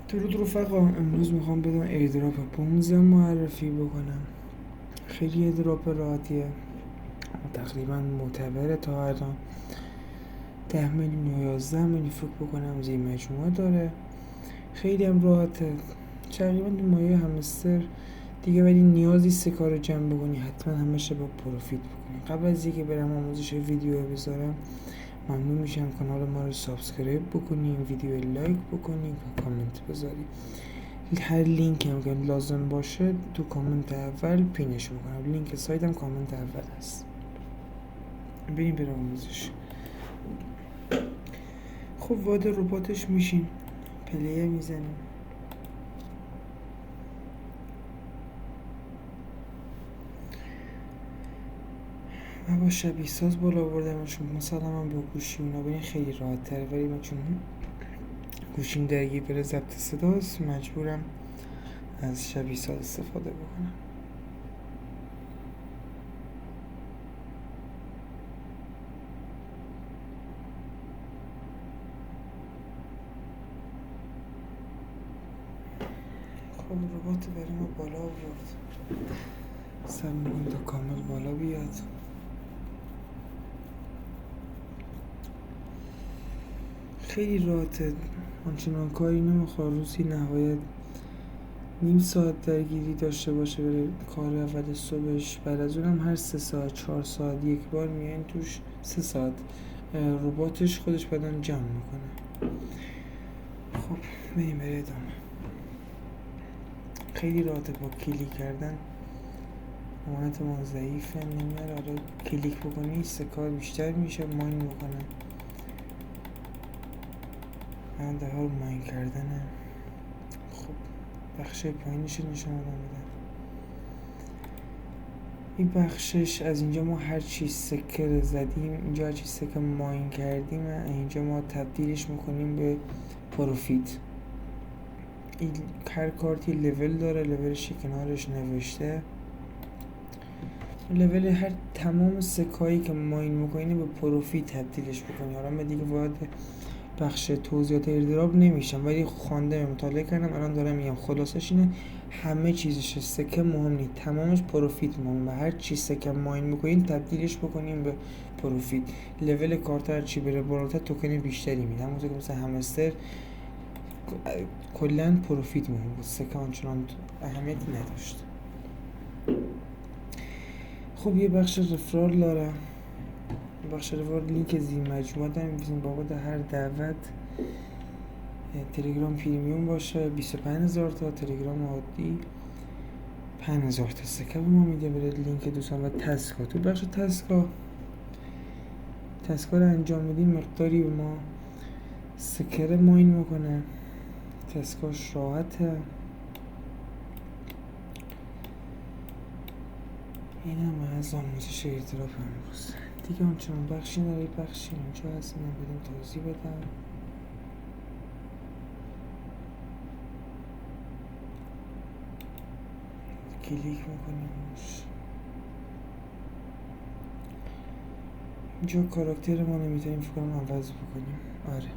درود رفقا، امروز میخوام بدون ایردراپ 15 معرفی بکنم. خیلی ایردراپ راحتیه، تقریبا معتبره. تا الان 10 میلیون یا 11 میلیون فکر بکنم زیر مجموعه داره. خیلی هم راحته، تقریبا تو مایه همستر دیگه. ولی نیازی سه کار رو جمع بکنی، حتما همشه با پروفیت بکنی. قبل از اینکه برم آموزش ویدیو بذارم، ممنون میشم کانال ما رو سابسکرایب بکنی، ویدیو لایک بکنی و کامنت بذاری. هر لینک هم که لازم باشه تو کامنت اول پینش میکنم. لینک سایتم کامنت اول هست. بریم برای آموزش. خب وارد رباتش میشیم، پلیر میزنیم. من با شبیه ساز بالا آوردمشون، مثلا من با گوشی اونا برین خیلی راحت تره، ولی من چون گوشیم درگیر بره ضبط صداست مجبورم از شبیه ساز استفاده بکنم. خب ربات برای ما بالا آورد، سر میگیم تا کامل بالا بیاد. خیلی راحته، آنچنان کاری نمیخواد. روزی نهایت نیم ساعت درگیری داشته باشه برای کار اول صبحش. بعد از اونم هر 3 ساعت 4 ساعت یک بار میاین توش. 3 ساعت رباتش خودش بدن جمع میکنه. خب بریم برای ادامه. خیلی راحته، با کلیک کردن امانت ما ضعیفه، نمیاره. آره کلیک بکنی 3 کار بیشتر میشه ماین میکنه. من در حال ماین کردنه. خب بخش پایینش نشون بدم. این بخشش از اینجا ما هر چی سکه زدیم، اینجا هر چی سکه ماین کردیم، اینجا ما تبدیلش میکنیم به پروفیت. این هر کارتی لول داره، لولش کنارش نوشته. لول هر تمام سکایی که ماین میکنی به پروفیت تبدیلش بکنی. حالا من دیگه وارد بخش توضیحات ایردراپ نمیشم، ولی خوانده مطالعه کردم، الان دارم میگم. خلاصش اینه همه چیزش سکه مهم نیست، تمامش پروفیت مهمه. هر چی سکه ماین میکنین تبدیلش بکنیم به پروفیت. لول کارت هر چی بره بالاتر توکن بیشتری میده. همونطور که مثلا همستر کلا پروفیت مهم بود، سکه آنچنان اهمیتی نداشت. خب یه بخش رفرال داره. بخش رفرال لینک زیر مجموعه داریم. می‌تونید بابت هر دعوت تلگرام پریمیوم باشه 25000 تا، تلگرام عادی 5000 تا سکه به ما میده. برید لینک دوستان. و تسکا، تو بخش تسکا رو انجام میدیم مقداری به ما سکر ماین میکنه. تسکاش راحته. این هم از آموزش ایردراپ امروز. دیگه آنچنان بخشی نداره. بخشی اینجا هست، من بدیم توضیح بدم. کلیک میکنیم اینجا. کاراکتر ما نمیتونیم فکر کنم عوض بکنیم. آره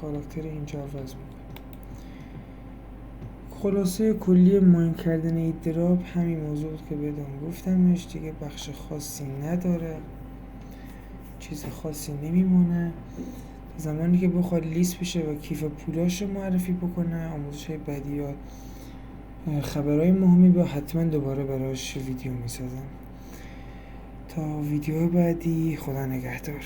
کاراکتر اینجا عوض میکنیم. خلاصه کلی ماین کردن ایردراپ همین موضوع بود که بدون گفتمش. دیگه بخش خاصی نداره، چیز خاصی نمیمونه. زمانی که بخواد لیست بشه و کیف پولاش رو معرفی بکنه، آموزش های بعدی یا خبرهای مهمی با حتما دوباره براش ویدیو میسازم. تا ویدیو بعدی، خدا نگهدار.